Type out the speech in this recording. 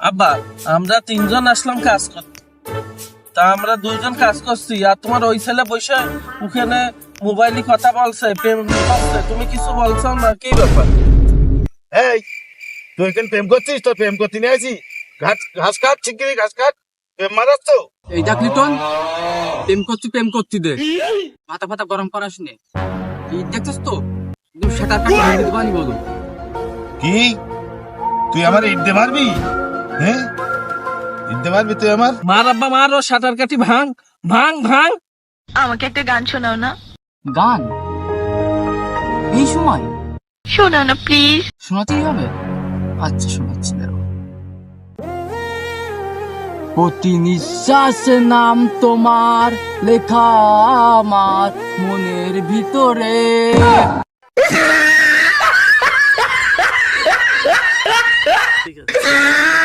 আব্বা, আমরা তিনজন আসলাম কাজ করতে, তা আমরা দুইজন কাজ করছি, আর তোমার ওই ছেলে বসে ওখানে মোবাইলে কথা বলছে, প্রেম করছে, তুমি কিছু বলছো না, কি ব্যাপার? এই তুই এখানে প্রেম করছিস? তোর প্রেম করতে নিয়ে আসি? ঘাস কাট, শিগগিরই ঘাস কাট। প্রেম মারাচ্ছ? এই দেখ লিটন, প্রেম করতে দে, মাথা ফাতা গরম করাস নে। এই দেখছিস তো, একদম সেটার কাছে ভেঙে দিবানি বলো। কি তুই আমার ইট দিয়ে মারবি? হ্যাঁ, ইট দিয়ে মারবি তুই আমার? মার আব্বা মার, ও সাঁতার কাটি ভাঙ ভাঙ ভাঙ। আমাকে একটা গান শোনাও না। গান এই সময় শোনাও না প্লিজ। শোনাতেই হবে? আচ্ছা শোনাচ্ছি দাঁড়াও। প্রতি নিঃশ্বাসে নাম তোমার লেখা আমার মনের ভিতরে। ঠিক আছে।